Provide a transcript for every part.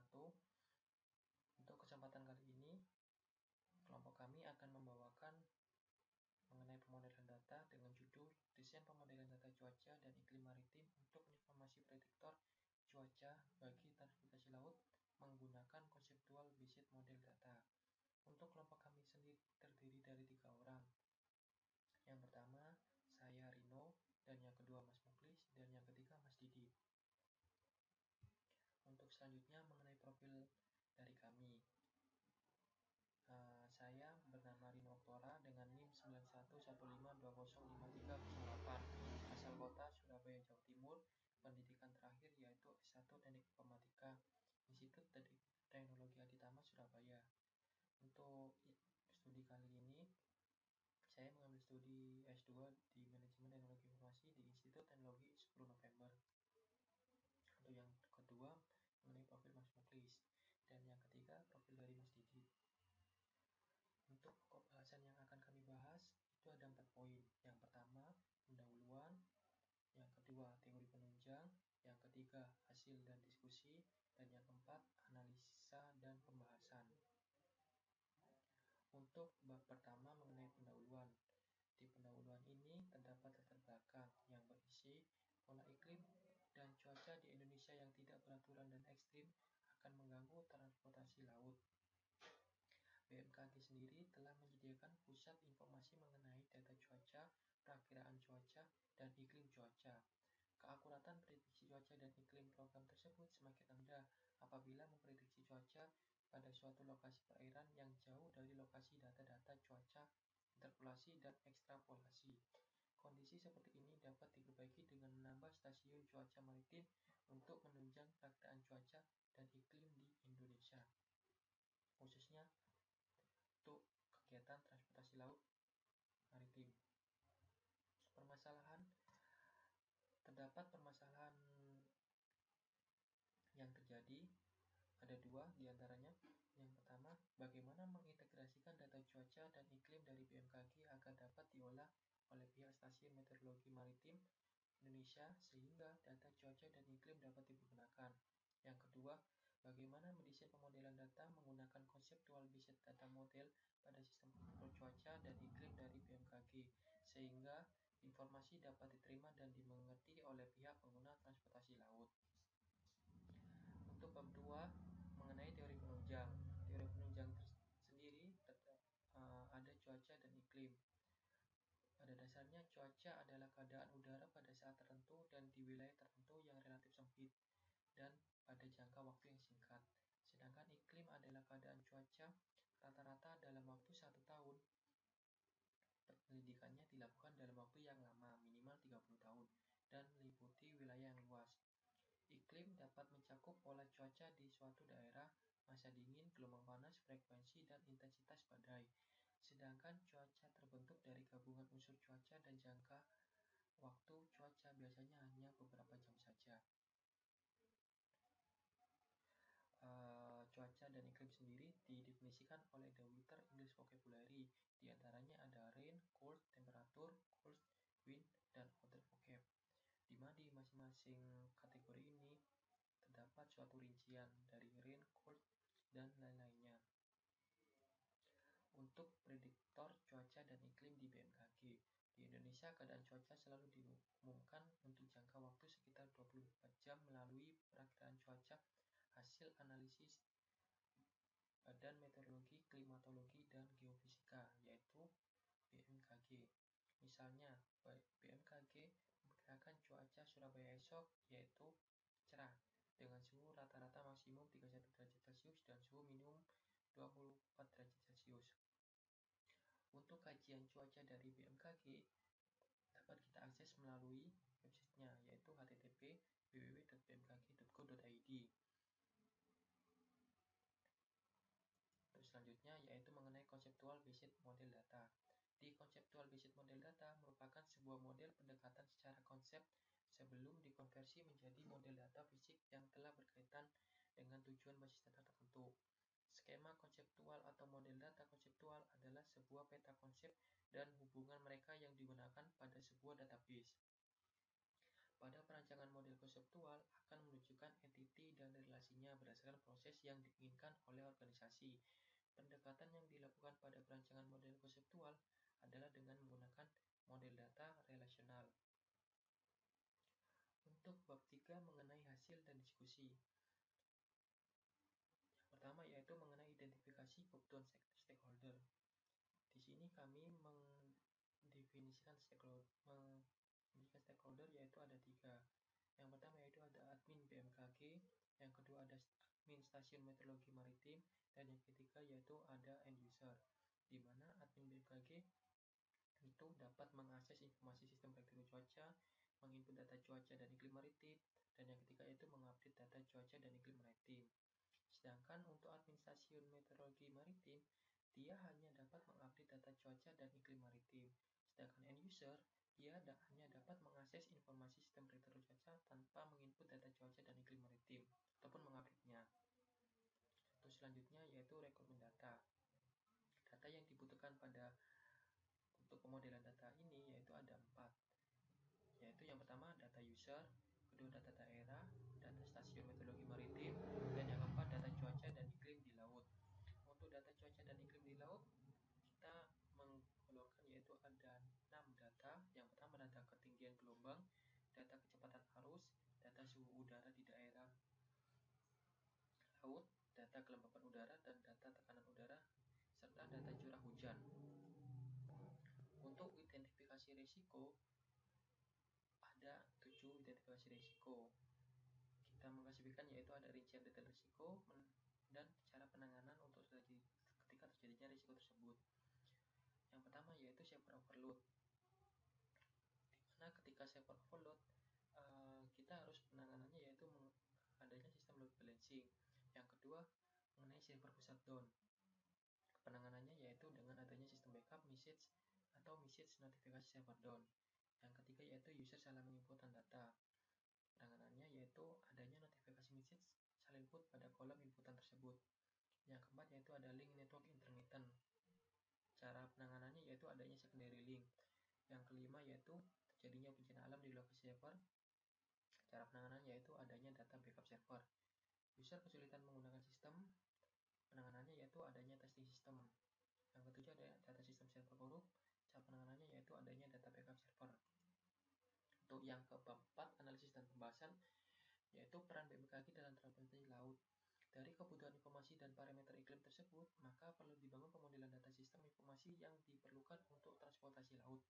wabarakatuh. Untuk kesempatan kali ini, kelompok kami akan membawakan mengenai pemodelan data dengan judul Desain Pemodelan Data Cuaca dan Iklim Maritim untuk Informasi Prediktor Cuaca bagi Transportasi Laut menggunakan Conceptual Based Model Data. Untuk kelompok kami sendiri terdiri dari 3 orang. Yang pertama, saya Rino, dan yang kedua Mas Muklis, dan yang ketiga Mas Didi. Untuk selanjutnya mengenai profil dari kami. Saya bernama Rino Oktora dengan NIM 9115205308, asal kota Surabaya, Jawa Timur. Pendidikan terakhir yaitu S1 Teknik Informatika, Institut Teknologi Aditama Surabaya. Untuk studi kali ini, saya mengambil studi S2 di Manajemen Teknologi Informasi di Institut Teknologi 10 November. Untuk yang kedua, mengenai profil Mas Muklis, dan yang ketiga profil dari Mas Didi. Untuk pokok bahasan yang akan kami bahas itu ada 4 poin. Yang pertama, pendahuluan. Yang kedua, teori penunjang. Yang ketiga, hasil dan diskusi. Dan yang keempat, analisa dan pembahasan. Untuk bab pertama mengenai pendahuluan. Di pendahuluan ini terdapat latar belakang yang berisi pola iklim dan cuaca di Indonesia yang tidak beraturan dan ekstrim akan mengganggu transportasi laut. BMKG sendiri telah menyediakan pusat informasi mengenai data cuaca, perakiraan cuaca, dan iklim cuaca. Keakuratan prediksi cuaca dan iklim program tersebut semakin rendah apabila memprediksi cuaca pada suatu lokasi perairan yang jauh dari lokasi data-data cuaca, interpolasi, dan ekstrapolasi. Kondisi seperti ini dapat diperbaiki dengan menambah stasiun cuaca maritim untuk menunjang perakiraan cuaca dan iklim di Indonesia, khususnya untuk kegiatan transportasi laut maritim. Terdapat permasalahan yang terjadi, ada 2 diantaranya. Yang pertama, bagaimana mengintegrasikan data cuaca dan iklim dari BMKG agar dapat diolah oleh pihak Stasiun Meteorologi Maritim Indonesia sehingga data cuaca dan iklim dapat digunakan. Yang kedua, bagaimana mendesain pemodelan data menggunakan Conceptual Based Data Model pada sistem prediktor cuaca dan iklim dari BMKG sehingga informasi dapat diterima dan dimengerti oleh pihak pengguna transportasi laut. Untuk bab 2 mengenai teori penunjang. Teori penunjang sendiri ada cuaca dan iklim. Pada dasarnya, cuaca adalah keadaan udara pada saat tertentu dan di wilayah tertentu yang relatif sempit dan pada jangka waktu yang singkat. Sedangkan iklim adalah keadaan cuaca rata-rata dalam waktu 1 tahun. Penyelidikannya dilakukan dalam waktu yang lama, minimal 30 tahun, dan meliputi wilayah yang luas. Iklim dapat mencakup pola cuaca di suatu daerah, masa dingin, gelombang panas, frekuensi, dan intensitas badai. Sedangkan cuaca terbentuk dari gabungan unsur cuaca dan jangka waktu cuaca biasanya hanya beberapa jam saja. Cuaca dan iklim sendiri didefinisikan oleh The Webster English Vocabulary. Di antaranya ada rain, cold, temperature, cold, wind, dan other vocab. Di mana di masing-masing kategori ini terdapat suatu rincian dari rain, cold, dan lain-lainnya. Untuk prediktor cuaca dan iklim di BMKG, di Indonesia keadaan cuaca selalu diumumkan untuk jangka waktu sekitar 24 jam melalui perakiraan cuaca hasil analisis Badan Meteorologi, Klimatologi, dan Geofisika, yaitu BMKG. Misalnya, BMKG memperkirakan cuaca Surabaya esok yaitu cerah dengan suhu rata-rata maksimum 31 derajat Celcius dan suhu minimum 24 derajat Celcius. Untuk kajian cuaca dari BMKG dapat kita akses melalui websitenya yaitu http://www.bmkg.go.id. Selanjutnya yaitu mengenai Conceptual Based Model Data. Di Conceptual Based Model Data merupakan sebuah model pendekatan secara konsep sebelum dikonversi menjadi model data fisik yang telah berkaitan dengan tujuan basis data tertentu. Skema konseptual atau model data konseptual adalah sebuah peta konsep dan hubungan mereka yang digunakan pada sebuah database. Pada perancangan model konseptual akan menunjukkan entiti dan relasinya berdasarkan proses yang diinginkan oleh organisasi. Pendekatan yang dilakukan pada perancangan model konseptual adalah dengan menggunakan model data relasional. Untuk bab 3 mengenai hasil dan diskusi. Yang pertama yaitu mengenai identifikasi kebutuhan stakeholder. Di sini kami mendefinisikan stakeholder yaitu ada 3. Yang pertama yaitu ada admin BMKG, yang kedua ada admin stasiun meteorologi maritim, dan yang ketiga yaitu ada end user, di mana admin BMKG itu dapat mengakses informasi sistem prediksi cuaca, menginput data cuaca dan iklim maritim, dan yang ketiga yaitu mengupdate data cuaca dan iklim maritim. Sedangkan untuk admin stasiun meteorologi maritim, dia hanya dapat mengupdate data cuaca dan iklim maritim. Sedangkan end user, dia hanya dapat mengakses informasi sistem prediksi cuaca tanpa menginput data cuaca dan iklim maritim, ataupun mengupdate-nya. Terus selanjutnya yaitu requirement data. Data yang dibutuhkan untuk pemodelan data ini yaitu ada 4. Yaitu yang pertama data user, kedua data daerah, data stasiun meteorologi maritim, dan yang keempat data cuaca dan iklim di laut. Untuk data cuaca dan iklim di laut, kita mengeluarkan yaitu ada 6 data. Yang pertama data ketinggian gelombang, data kecepatan arus, data suhu udara di daerah laut, data kelembapan udara, dan data tekanan udara, serta data curah hujan. Untuk identifikasi risiko, ada 7 identifikasi risiko. Kita mengklasifikasikan yaitu ada rincian detail risiko dan cara penanganan untuk ketika terjadinya risiko tersebut. Yang pertama yaitu server overload. Dimana ketika server overload kita harus penanganannya yaitu adanya sistem load balancing. Yang kedua mengenai server shutdown. Penanganannya yaitu dengan adanya sistem backup message atau message notifikasi server down. Yang ketiga yaitu user salah menginputkan data. Penanganannya yaitu adanya notifikasi message salah input pada kolom inputan tersebut. Yang keempat yaitu ada link network intermittent. Cara penanganannya yaitu adanya secondary link. Yang kelima yaitu terjadinya bencana alam di lokasi server. Cara penanganannya yaitu adanya data backup server. User kesulitan menggunakan sistem. Penanganannya yaitu adanya testing system. Yang ketujuh ada data sistem server buruk. Cara penanganannya yaitu adanya data backup server. Untuk yang keempat, analisis dan pembahasan, yaitu peran BMKG dalam transportasi laut. Dari kebutuhan informasi dan parameter iklim tersebut, maka perlu dibangun pemodelan data sistem informasi yang diperlukan untuk transportasi laut.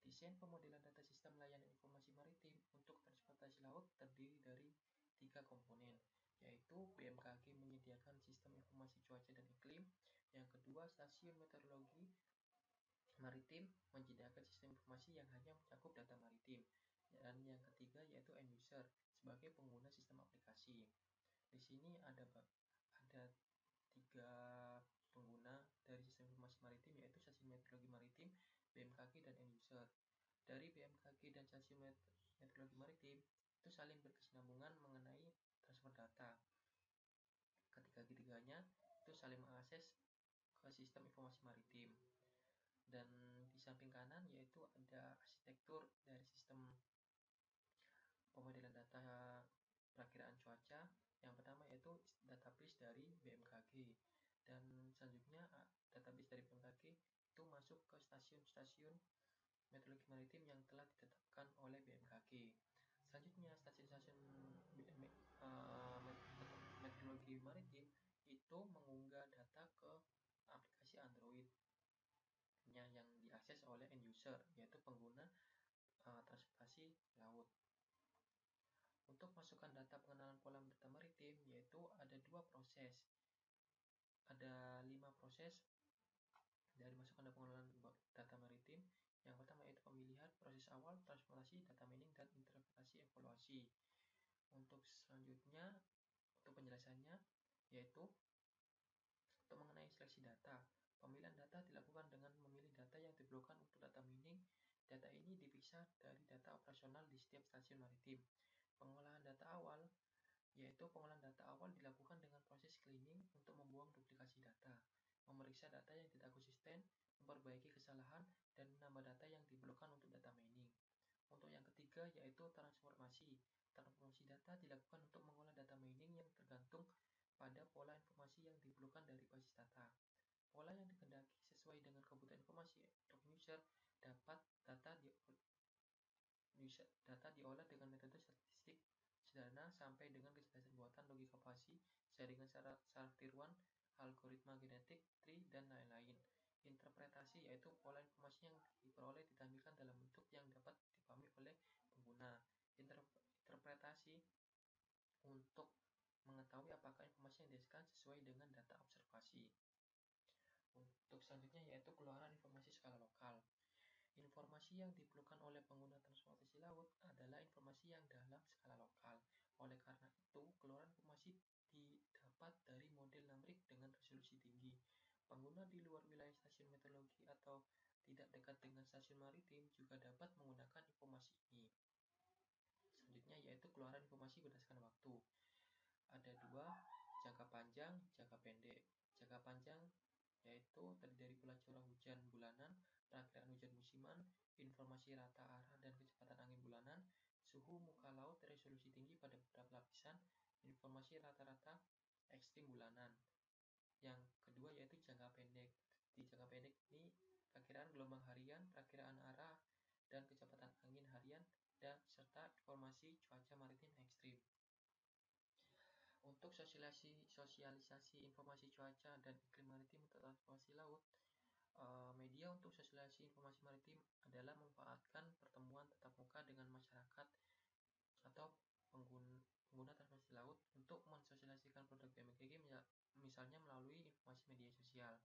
Desain pemodelan data sistem layanan informasi maritim untuk transportasi laut terdiri dari 3 komponen, yaitu BMKG menyediakan sistem informasi cuaca dan iklim. Yang kedua, stasiun meteorologi maritim menyediakan sistem informasi yang hanya mencakup data maritim. Dan yang ketiga yaitu end user sebagai pengguna sistem aplikasi. Di sini ada 3 pengguna dari sistem informasi maritim yaitu stasiun meteorologi maritim, BMKG, dan end user. Dari BMKG dan stasiun meteorologi maritim itu saling berkesinambungan mengenai transfer data. Ketiga-tiganya itu saling mengakses ke sistem informasi maritim. Dan di samping kanan yaitu ada arsitektur dari sistem pemodelan data perakiraan cuaca. Yang pertama yaitu database dari BMKG, dan selanjutnya database dari BMKG itu masuk ke stasiun-stasiun meteorologi maritim yang telah ditetapkan oleh BMKG. Selanjutnya stasiun-stasiun meteorologi maritim itu mengunggah data ke aplikasi Android yang diakses oleh end user yaitu pengguna transportasi laut. Untuk masukkan data pengenalan pola data maritim yaitu ada 2 proses. Ada 5 proses dari masukkan data pengenalan data maritim. Yang pertama yaitu pemilihan, proses awal, transformasi, data mining, dan interpretasi evaluasi. Untuk selanjutnya, untuk penjelasannya yaitu untuk mengenai seleksi data. Pemilihan data dilakukan dengan memilih data yang diperlukan untuk data mining. Data ini dipisah dari data operasional di setiap stasiun maritim. Pengolahan data awal, yaitu pengolahan data awal dilakukan dengan proses cleaning untuk membuang duplikasi data, memeriksa data yang tidak konsisten, memperbaiki kesalahan, dan menambah data yang diperlukan untuk data mining. Untuk yang ketiga yaitu transformasi. Transformasi data dilakukan untuk mengolah data mining yang tergantung pada pola informasi yang diperlukan dari basis data. Pola yang dikehendaki sesuai dengan kebutuhan informasi untuk user data diolah dengan metode statistik sederhana sampai dengan kecerdasan buatan, logika pasti, jaringan saraf tiruan, algoritma genetik, tree, dan lain-lain. Interpretasi yaitu pola informasi yang diperoleh ditampilkan dalam bentuk yang dapat dipahami oleh pengguna. Interpretasi untuk mengetahui apakah informasi yang dihasilkan sesuai dengan data observasi. Untuk selanjutnya yaitu keluaran informasi skala lokal. Informasi yang diperlukan oleh pengguna transportasi laut adalah informasi yang dalam skala lokal. Oleh karena itu, keluaran informasi didapat dari model numerik dengan resolusi tinggi. Pengguna di luar wilayah stasiun meteorologi atau tidak dekat dengan stasiun maritim juga dapat menggunakan informasi ini. Selanjutnya yaitu keluaran informasi berdasarkan waktu. Ada dua, jangka panjang, jangka pendek. Jangka panjang yaitu terdiri dari pola curah hujan bulanan, perakiraan hujan musiman, informasi rata arah dan kecepatan angin bulanan, suhu muka laut resolusi tinggi pada beberapa lapisan, informasi rata-rata ekstrim bulanan. Yang kedua yaitu jangka pendek. Di jangka pendek ini perakiraan gelombang harian, perakiraan arah dan kecepatan angin harian, dan serta informasi cuaca maritim ekstrim. Untuk sosialisasi informasi cuaca dan iklim maritim untuk transportasi laut, media untuk sosialisasi informasi maritim adalah memanfaatkan pertemuan tatap muka dengan masyarakat atau pengguna transportasi laut untuk mensosialisasikan produk BMKG, misalnya melalui informasi media sosial.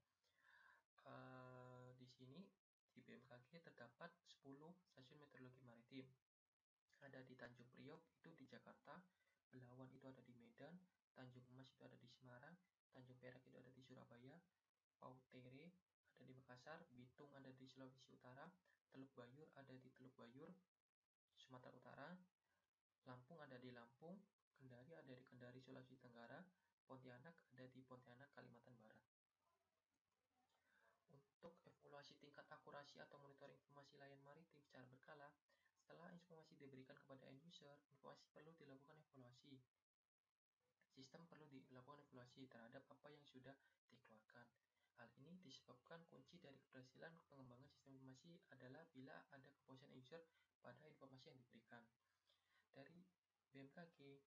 Di sini di BMKG terdapat 10 stasiun meteorologi maritim. Ada di Tanjung Priok itu di Jakarta, Belawan itu ada di Medan, Tanjung Emas itu ada di Semarang, Tanjung Perak itu ada di Surabaya, Pautere ada di Makassar, Bitung ada di Sulawesi Utara, Teluk Bayur ada di Teluk Bayur, Sumatera Utara, Lampung ada di Lampung, Kendari ada di Kendari Sulawesi Tenggara, Pontianak ada di Pontianak Kalimantan Barat. Untuk evaluasi tingkat akurasi atau monitoring informasi layan maritim secara berkala, setelah informasi diberikan kepada end user, informasi perlu dilakukan evaluasi. Sistem perlu dilakukan evaluasi terhadap apa yang sudah dikeluarkan. Hal ini disebabkan kunci dari keberhasilan pengembangan sistem informasi adalah bila ada kepuasan user pada informasi yang diberikan. Dari BMKG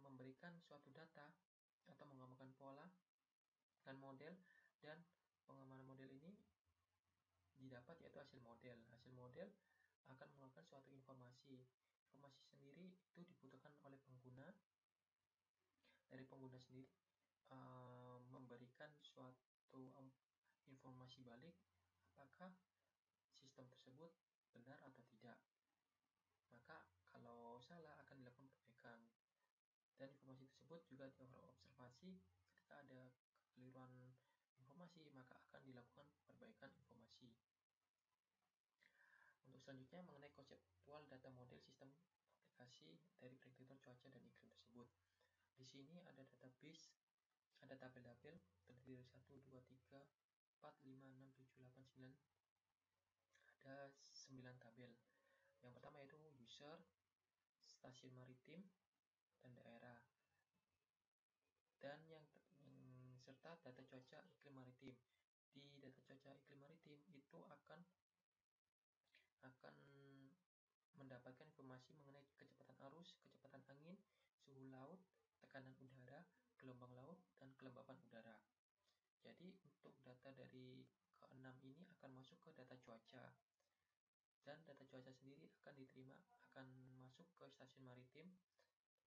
memberikan suatu data atau mengembangkan pola dan model, dan pengembangan model ini didapat yaitu hasil model. Hasil model akan mengeluarkan suatu informasi. Informasi sendiri itu dibutuhkan oleh pengguna. Dari pengguna sendiri memberikan suatu informasi balik apakah sistem tersebut benar atau tidak. Maka kalau salah akan dilakukan perbaikan. Dan informasi tersebut juga diobservasi ketika ada kekeliruan informasi maka akan dilakukan perbaikan informasi. Untuk selanjutnya mengenai konseptual data model sistem aplikasi dari prediktor cuaca dan iklim tersebut. Di sini ada database, ada tabel-tabel terdiri dari 1, 2, 3, 4, 5, 6, 7, 8, 9. Ada 9 tabel. Yang pertama yaitu user, stasiun maritim, dan daerah. Dan yang serta data cuaca iklim maritim. Di data cuaca iklim maritim itu akan mendapatkan informasi mengenai kecepatan arus, kecepatan angin, suhu laut, tekanan udara, gelombang laut, dan kelembapan udara. Jadi untuk data dari ke-6 ini akan masuk ke data cuaca. Dan data cuaca sendiri akan masuk ke stasiun maritim,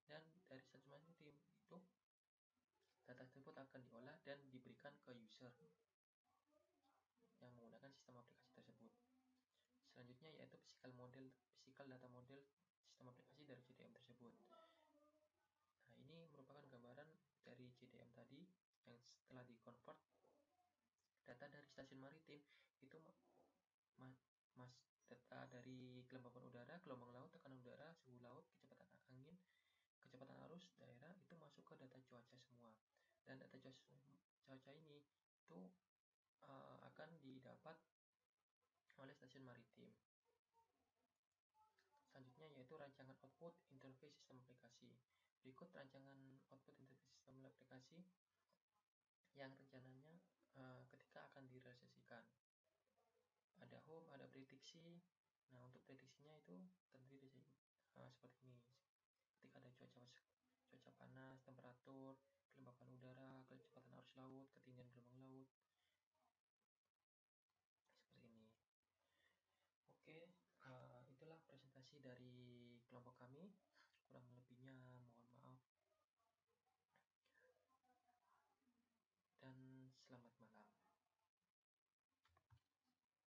dan dari stasiun maritim itu data tersebut akan diolah dan diberikan ke user yang menggunakan sistem aplikasi tersebut. Selanjutnya yaitu physical data model sistem aplikasi dari JDM tersebut. Nah, ini merupakan gambaran dari JDM tadi yang setelah di-convert data dari stasiun maritim itu data dari kelembapan udara, gelombang laut, tekanan udara, suhu laut, kecepatan angin, kecepatan arus daerah itu masuk ke data cuaca semua. Dan data cuaca ini itu akan didapat oleh stasiun maritim. Selanjutnya yaitu rancangan output interface sistem aplikasi. Berikut rancangan output interface sistem aplikasi yang rencananya ketika akan direalisasikan. Ada home, ada prediksi. Nah, untuk prediksinya itu terdiri dari seperti ini. Ketika ada cuaca panas, temperatur, kelembapan udara, kecepatan arus laut, ketinggian gelombang laut. Seperti ini. Oke, itulah presentasi dari kelompok kami. Kurang